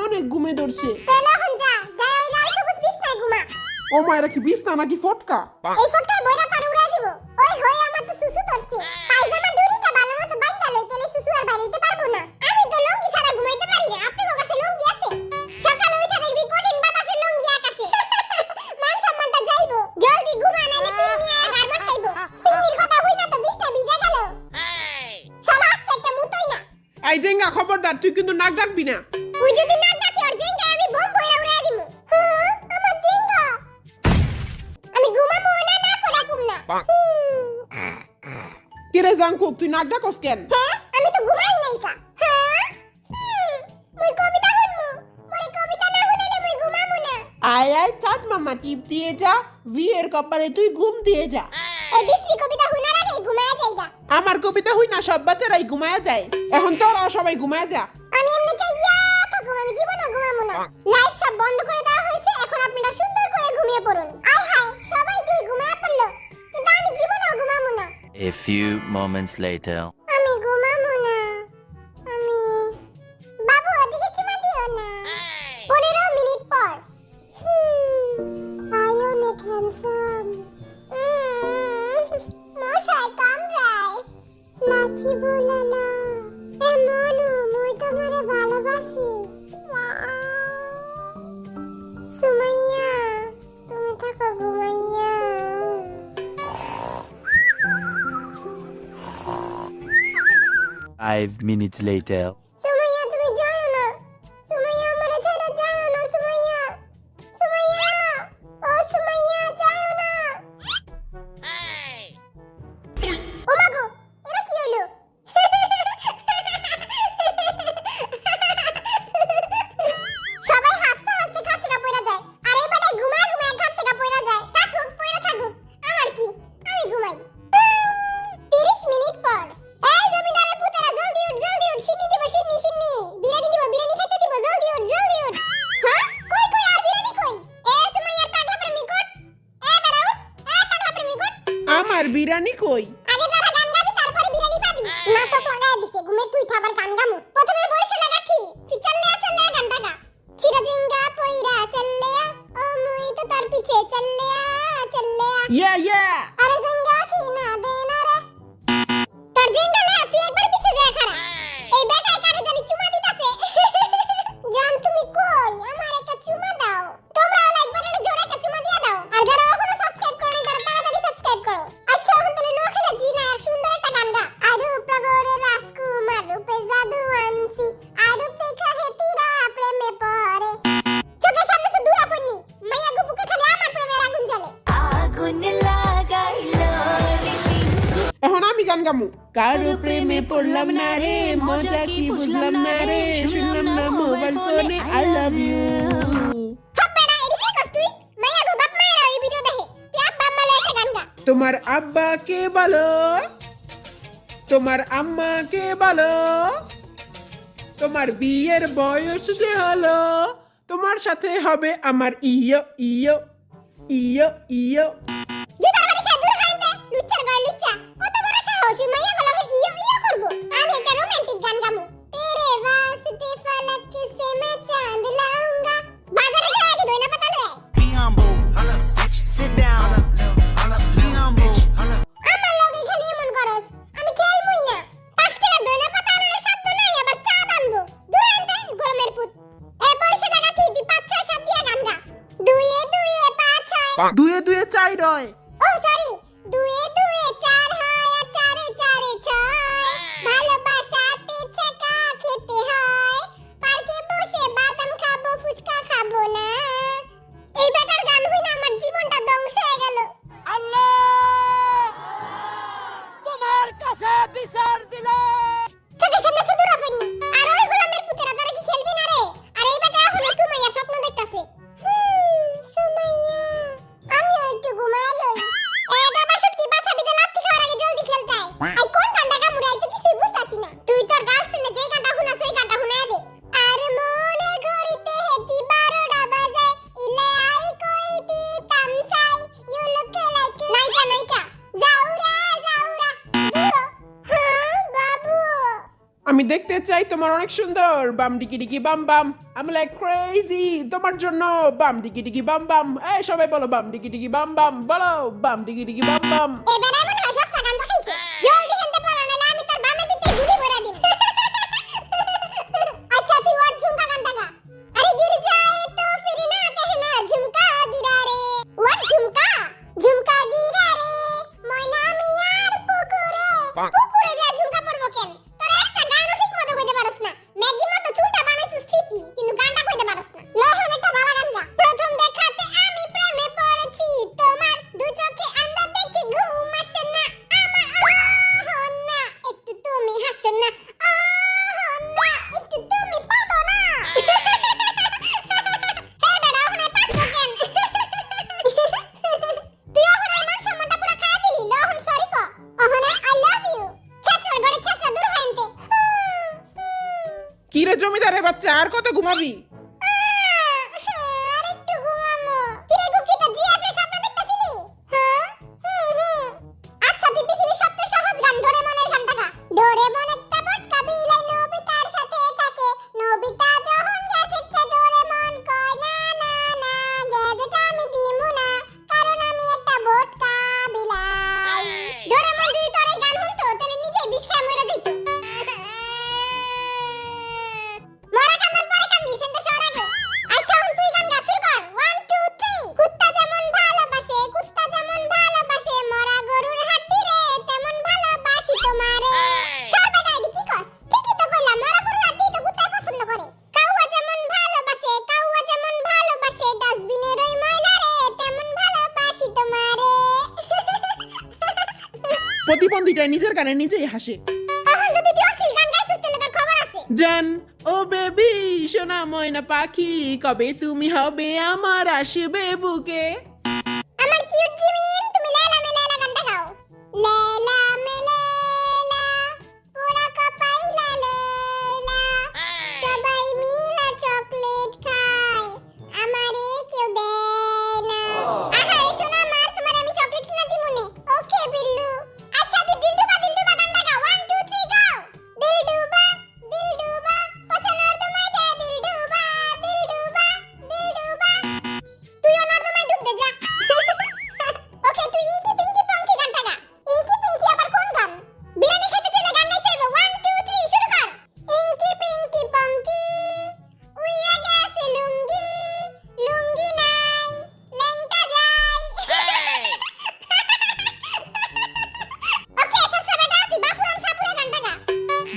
অনেক ঘুমে ধরছে। তাহলে এখন যা যাই ওই লাল সবুজ বিছনায় ঘুমা। ও মায়েরা কি বিছনা নাকি ফটকা? এই ফটকায় বইরা তোর উড়াই দিব। ওই হই আমার তো সুসু ধরছে। পায়জামা দড়িটা ভালো মতো বাইন্ধা লই তাহলে সুসু আর বাইরে পারবো না। আমি তো লুঙ্গি ছাড়া ঘুমাইতে পারি না। আপনার কাছে লুঙ্গি আছে? সকালে উঠে দেখবি কঠিন বাতাসে লুঙ্গি আকাশে। মান সম্মানটা যাইবো। জলদি ঘুমা নাইলে পিন নিয়ে গারমট খাইবো। পিন্নির কথা হই না তো বিছনা ভিজে গেল। শালা আস্তে একটা মুতই না। এই জেঙ্গা খবরদার, তুই কিন্তু নাক ডাকবি না। ওই যদি নাক ডাকি ওর জেঙ্গায় আমি বোম বইরা উড়াই দিমু। হ্যাঁ আমার জেঙ্গা। আমি ঘুমামু না না করে ঘুম না। কিরে জাঙ্কুক, তুই নাক ডাকস কেন? হ্যাঁ আমি তো ঘুমাই নাই কা। হ্যাঁ মুই কবিতা শুনমু। মোরে কবিতা না শুনাইলে মুই ঘুমামু না। আয় আয় চাঁদ মামা টিপ দিয়ে যা, বিয়ের কপালে তুই ঘুম দিয়ে যা। এই বিশ্রী কবিতা শুনার আগে ঘুমায়া যাইগা। আমার কবিতা হই না সব বাচ্চারাই ঘুমায়া যায়। এখন তোরাও সবাই ঘুমায়া যা। আমি এমনি চাইয়া থাকুম, আমি জীবনও ঘুমামু না। লাইট সব বন্ধ করে দেওয়া হয়েছে, এখন আপনারা সুন্দর করে ঘুমিয়ে পড়ুন। আয় হায় সবাই দিয়ে ঘুমায়া পড়লো, কিন্তু আমি জীবনও ঘুমামু না। A few moments later. আমি ঘুমামু না। আমি বাবু ওদিকে চুমা দিও না। 15 মিনিট পর। আই অনেক হ্যান্ডসাম। মশাই কামড়ায়। লাচি বোলালা। এ মনু মুই তোমারে ভালোবাসি। সুমাইয়া তুমি থাকো ঘুমাইয়া। 5 minutes later. সুমাইয়া তুমি যাও না। সুমাইয়া আমারে ছেড়ে যাও না সুমাইয়া। সুমাইয়া ও সুমাইয়া যাও না। ও মাগো এটা কি হলো? সবাই হাসতে হাসতে ঘাট থেকে পড়ে যায়, আর এই বেটা ঘুমায় ঘুমায় ঘাট থেকে পড়ে যায়। থাকুক পড়ে থাকুক, আমার কি, আমি ঘুমাই। 30 মিনিট পর। এই জমিদারের পুতেরা জলদি উঠ সিন্নি দিব সিন্নি সিন্নি। বিরিয়ানি দিব বিরিয়ানি খেতে দিব, জলদি উঠ। হ্যাঁ কই কই আর বিরিয়ানি কই? এ সুমাইয়ার পাগলা প্রেমিক উঠ। এ বেটা উঠ। এ পাগলা প্রেমিক উঠ। আমার বিরানি কই? আগে যারা গান গাবি তারপরে বিরিয়ানি পাবি। নাটক লাগায় দিছে, ঘুমের তুই খাবার গান গামু। প্রথমে বরিশাল লাগাচ্ছি, তুই চল্লে গানটা গা। চিরজিঙ্গা পইরা চল্লে ও মুই তো তার পিছে চল্লে। ইয়া আরে জিঙ্গা কি না দে না রে। তোর জিঙ্গা লে তুই একবার পিছে যা খারা। এই বেটায় কারে জানি চুমা দিতাছে। জান তুমি কই? আমার একটা চুমা দাও। তোমরা লাইক বাটনে জোরে একটা চুমা দিয়া দাও। আর যারা এখনো সাবস্ক্রাইব করোনি তারা তাড়াতাড়ি সাবস্ক্রাইব করো। আচ্ছা এখন তাহলে নোয়া খেলা জিনা আর সুন্দর একটা গান গা। আরূপ প্রগরে রাজকুমার রূপে জাদু আনছি। আরূপ দেখা হেতিরা প্রেমে পড়ে। চোখের সামনে তো দূর আপনি। মাইয়া গো বুকে খালি আমার প্রেমের আগুন জ্বলে। আগুন লাগাইলো রীতি। এখন আমি গান গামু। কারো প্রেমে পড়লাম না রে, মজা কি বুঝলাম না রে, শুনলাম না মোবাইল ফোনে আই লাভ ইউ। হাপ্পাড়া এডি কি করছ তুই? মাইয়া গো বাপ মায়েরা এই ভিডিও দেখে। তুই আব্বা আম্মা লয়ে একটা গান গা। তোমার আব্বাকে বলো, তোমার আম্মাকে বলো, তোমার বিয়ের বয়স যে হলো, তোমার সাথে হবে আমার ইয়ো ইয়ো ইয়ো ইয়ো। জুতার বাড়ি খায় দূর হাইতে। লুচ্চার গায় লুচ্চা। কত বড় সাহস ওই মাইয়া গো লাগে ইয়ো ইয়ো করব। আমি একটা রোমান্টিক গান গামু। তেরে वास्ते फलक से मैं चांद लाऊंगा। বাজারে যায় আগে দইনা পাতা লয়। Be humble. Sit down. Be humble. আমার লগে খালি এমন করস। আমি খেলমুই না। 5 টাকা দইনা পাতা আনলে সাধ্য নাই, আবার চা আনবো। দূর আনতে গরমের পুত। এ বর্ষা লাগা ঠিক দি 5 6 7 দিয়া গান গা। দুয়ে দুয়ে 5 6। দুয়ে দুয়ে চাই রয়। ও সরি। দুয়ে দুয়ে 4 হয় আর 4 4 6। ভালোবাসাতে ছেকা খেতে হয়। পার্কে বসে বাদাম খাবো ফুচকা খাবো না। এই বেটার গান হই না আমার জীবনটা ধ্বংস হয়ে গেল। আল্লাহ তোমার কাছে বিচার দিলে। চোখের সামনে তো দূর আপনি। আর ওই গোলামের পুতেরা তারা কি খেলবি না রে? আর এই বেটা এখনো সুমাইয়া স্বপ্ন দেখতাছে। সুমাইয়া আমিও একটু ঘুমায় লই। এটা তোমার অনেক সুন্দর বাম ডিকি ডিকি বাম বাম আমি লাইক ক্রেজি তোমার জন্য বাম ডিকি ডিকি বাম বাম এই সবাই বলো বাম ডিকি ডিকি বাম বাম বলো বাম ডিকি ডিকি বাম বাম এবার এমন হয় সস্তা গাঞ্জা খাইছে জলদি হেনতে পড়ো নালে আমি তোর বামের পিঠে গুলি ভরে দিম আচ্ছা তুই ওর ঝুমকা গানটা গা আরে গির যায় তো ফির না कहना ঝুমকা গিরা রে ওর ঝুমকা ঝুমকা গিরা রে ময়না মিয়ার পুকুরে পুকুরে যা ঝুমকা পড়বো কেন তোর একটা গানও ঠিক মতো কইতে পারছ না ম্যাগি মতো চুলটা বানাইছিস ঠিকই কিন্তু গানটা কইতে পারছ না লহন একটা ভালো গান গা প্রথম দেখাতে আমি প্রেমে পড়েছি তোমার দু চোখে আন্দাজ দেখি ঘুম আসে না আমার না একটু তুমি হাসো না না একটু তুমি পাতো না হে বেড়া ওখানে পাতো কেন তুই ওখানে মান সম্মানটা পুরো খায় দিলি লহন সরি কো ওখানে আই লাভ ইউ ছাসর গড়ে ছাসা দূর হইতে কি রে জমিদারের বাচ্চা আর কত ঘুমাবি আরেকটু ঘুমামো কিরে গুকিটা জিএফের স্বপ্ন দেখতাছিলি হ্যাঁ আচ্ছা তুই পৃথিবীর সবচেয়ে সহজ গান ডোরেমনের গানটা গা ডোরেমন একটা বটকা বিলাই নবিতার সাথে থাকে নবিতা যখন গ্যাজেটটা ডোরেমন কয় না না না গ্যাজেট আমি দিমু না কারণ আমি একটা বটকা বিলাই ডোরেমন যদি তোর এই গান শুনতো তাহলে নিজেই বিষ খেয়ে মরে যেত মরা কান্দার পরে কান্দি সেন্তে শোর আগে আচ্ছা এখন তুই গান গা শুরু কর 1 2 3 কুত্তা যেমন ভালোবাসে মরা গরুর হাড্ডি রে তেমন ভালোবাসি তোমারে শোর বেটা এডি কি কস ঠিকই তো কইলাম মরা গরুর হাড্ডি তো কুত্তাই পছন্দ করে কাউয়া যেমন ভালোবাসে ডাস্টবিনের ওই ময়লা রে তেমন ভালোবাসি তোমারে প্রতিবন্ধীটা নিজের গানে নিজেই হাসে এখন যদি তুই অশ্লীল গান গাইছিস তাহলে তোর খবর আছে জান ও বেবি সোনা ময়না পাখি কবে তুমি হবে আমার আসবে বুকে আমার কিউট জিমিন তুমি লেলা মে লেলা গানটা গাও লেলা মে লেলা পুরা কপাইলা লেলা সবাই মিলে চকলেট খায় আমারে কেউ দেয় না আহারে সোনা মার তোমার আমি চকলেট কিনা দিমুনে ওকে বিল্লু আচ্ছা তুই দিলডুবা গানটা গাও 1 2 3 গাও দিলডুবা পছানোর তোমায় যা দিলডুবা তুই ওনার তোমায় ডুব দে যা ওকে তুই ইনকি পিঙ্কি পঙ্কি গানটা গা ইনকি পিঙ্কি আবার কোন গান বিরিয়ানি খেতে চলে গান গাইতে হবে 1 2 3 শুরু কর ইনকি পিঙ্কি পঙ্কি উইরা গেছে লুঙ্গি লুঙ্গি নাই লেংটা যাই ওকে আচ্ছা বেটা তুই বাপুরাম সাপুরা গানটা গা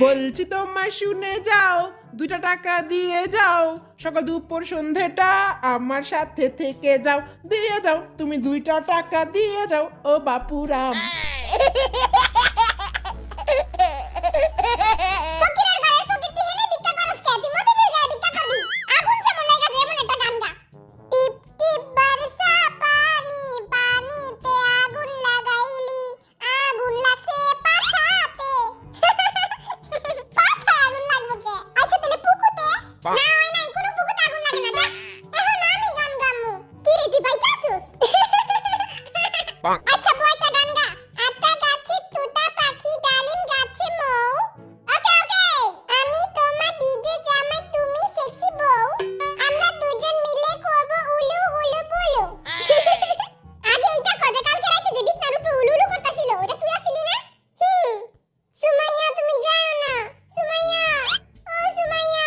বলছি তোমায় শুনে যাও 2 টাকা দিয়ে যাও সকাল দুপুর সন্ধ্যেটা আমার সাথে থেকে যাও দিয়ে যাও তুমি 2 টাকা দিয়ে যাও ও বাপুরাম ফকিরের ঘরের ফকির তুই হেনে ভিক্ষা করস কে তুই মতে দিয়ে যায় ভিক্ষা করবি আগুন যেমন লাগা যেমন একটা গান গা টিপ টিপ বর্ষা পানি পানিতে আগুন লাগাইলি আগুন লাগছে পাছাতে পাছা আগুন লাগবো কে আচ্ছা তাহলে পুকুতে না হয় নাই কোনো পুকুতে আগুন লাগে না যা এখন আমি গান গামু কি রে তুই পাইতাছস আচ্ছা বয়টা গান গা আত্তা গাছে তুতা পাখি ডালিম গাছে মৌ ওকে আমি তোমার ডিজে জামাই তুমি সেক্সি বউ আমরা দুজন মিলে করব উলু উলু বুলু আগে এটা কজে কালকে রাতে যে বিছনার উপরে উলু উলু করতেছিল ওটা তুই আসলি না সুমাইয়া তুমি যাও না সুমাইয়া ও সুমাইয়া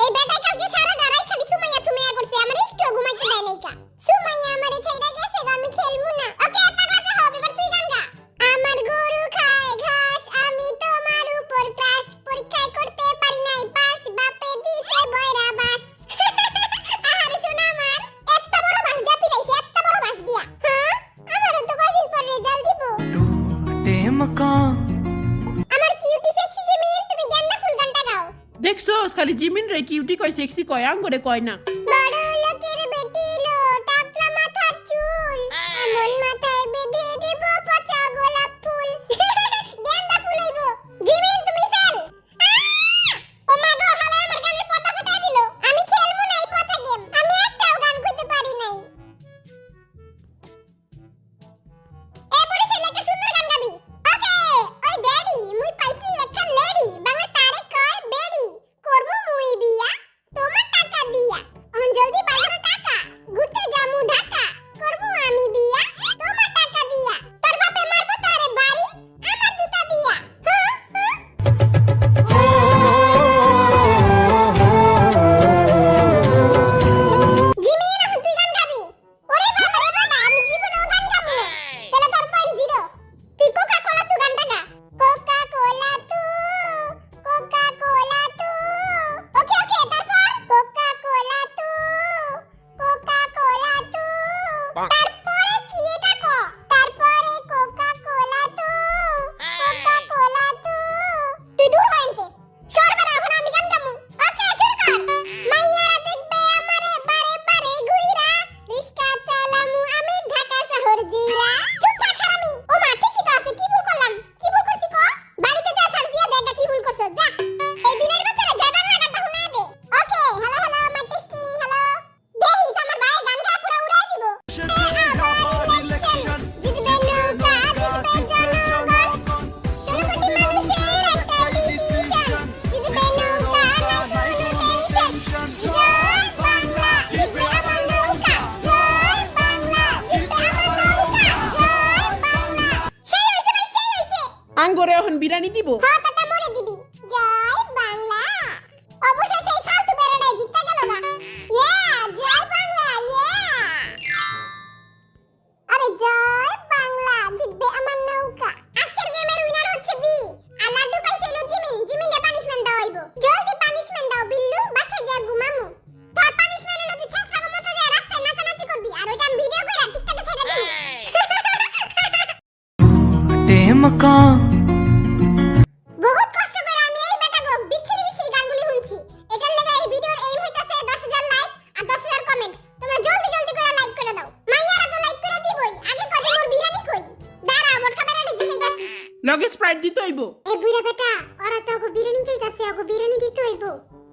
এই বেটা কালকে সারা রাত খালি সুমাইয়া করছে আমার একটু ঘুমাইতে দেয় নাই কা সুমাইয়া আমারে ছাইড়া গেছে আমি খেলমু না ওকে পাগলা যা হবে এবার তুই গান গা আমার গরু খায় ঘাস আমি তোমার উপর ক্রাশ পরীক্ষা করতে পারি নাই পাস বাপে দিছে বয়রা বাস আরে শোনা আমার এত বড় বাস দিয়া পিলাইছে এত বড় বাস দিয়া হ্যাঁ আমারও তো কয়দিন পর রেজাল্ট দিব टूटे मकान আমার কিউটি সেক্সি জিমিন তুমি গেন্দা ফুল গানটা গাও দেখছোস খালি জিমিন রে কিউটি কয় সেক্সি কয় আঙ্গুরে কয় না বড় লোকের বেটি লো টাকলা মাথার চুল এমন মাথায় বেঁধে দেব পচা গোলাপ ফুল গেন্দা ফুল হইব জিমিন তুমি ফেল ও মা গো হালা আমার গানের পর্দা ফাটাই দিল আমি খেলবো না এই পচা গেম আমি একটাও গান করতে পারি নাই এ বড় ছেলে একটা সুন্দর গান গাবি ওকে ওই ড্যাডি মুই পাইছি একখান লেডি বাংলা বিরিয়ানি দিব। হ্যাঁ তাটা মরে দিবি। জয় বাংলা। অবশেষে এই ফালতু বেড়াটাই জিততে গেল না। ইয়া জয় বাংলা ইয়া। আরে জয় বাংলা জিতবে আমার নৌকা। আজকের গেমের উইনার হচ্ছে বি। আর লাড্ডু পাইছে হলো জিমিন। জিমিনের পানিশমেন্ট দাও হইব। জলদি পানিশমেন্ট দাও বিল্লু, বাসায় যা ঘুমামু। তোর পানিশমেন্ট হলো তুই ছাছরা মতো যায় রাস্তায় নাচানাচি করবি আর ওইটা আমি ভিডিও কইরা টিকটকে ছেড়ে দিব। टूटे मकान বহুত কষ্ট করে আমি এই বেটাগো বিচ্ছিরি বিচ্ছিরি গানগুলি শুনছি। এটার লাগা এই ভিডিওর এইম হইতাছে 10,000 লাইক আর 10,000 কমেন্ট। তোমরা জলদি জলদি করে লাইক করে দাও। মাইয়ারা তো লাইক করে দিবই। আগে কত মোর বিরানি কই? দাঁড়া মোর ক্যামেরাটা জিগাইতাছি। লগে স্প্রাইট দিতে হইব। এই বুইড়া বেটা ওরা তো আগো বিরানি চাইতাছে, আগো বিরানি দিতে হইব।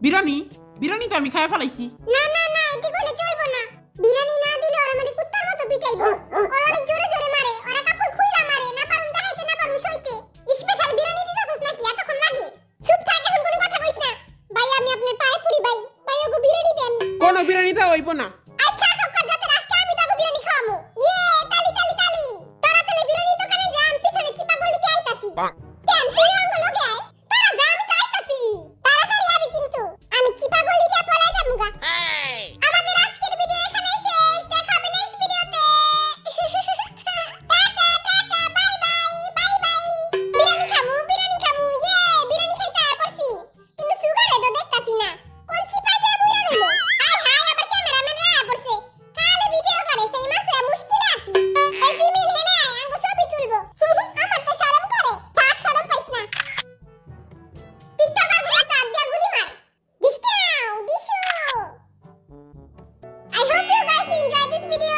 বিরিয়ানি বিরিয়ানি তো আমি খাই ফেলাইছি। না না না এটি কইলে চলবো না। বিরানি না দিলে ওরা মানে কুত্তার মতো পিটাইবো। ওরা অনেক জোরে জোরে মারে। ওরা কাপড় খুইলা মারে। না পারুম দেখাইতে না পারুম সইতে। স্পেশাল বিরানি দিতাছস নাকি এতক্ষণ লাগে? চুপ থাক এখন কোনো কথা কইস না। ভাই আমি আপনার পায়ে পড়ি ভাই। ভাই ওগো বিরানি দেন। কোনো বিরিয়ানিতে হইব না। আচ্ছা খবর যাতে আজকে আমি তোকে বিরিয়ানি খাওয়ামু। ইয়ে তালি তালি তালি। তোরা তাহলে বিরিয়ানি দোকানে যা আমি পিছনে চিপা গলিতে আইতাছি। কেন তুই অঙ্গ লগে আয়? তোরা যা আমি তো আইতাছি। তাড়াতাড়ি আবি কিন্তু। আমি চিপা গলিতে পলাই যামুগা। আমাদের আজকের ভিডিও এখানেই শেষ। দেখা হবে নেক্সট ভিডিওতে। Tata tata bye bye bye bye. Biryani খামু ইয়ে বিরিয়ানি খাইতে আয় পড়ছি। কিন্তু সুগারে তো দেখতাছি না। কোন চিপা যা বুইরা রইলো। আয় হায় আবার ক্যামেরাম্যান আয় পড়ছে। খালি ভিডিও করে ফেমাস হয়ে মুশকিলে আছি। এই জিমিন হেনে আয় আঙ্গো ছবি তুলবো। আমার তো শরম করে। থাক শরম পাইছ না। টিকটকার গুলো চাপ দিয়া গুলি মার। ডিশটাও ডিশু। I hope you guys enjoyed this video.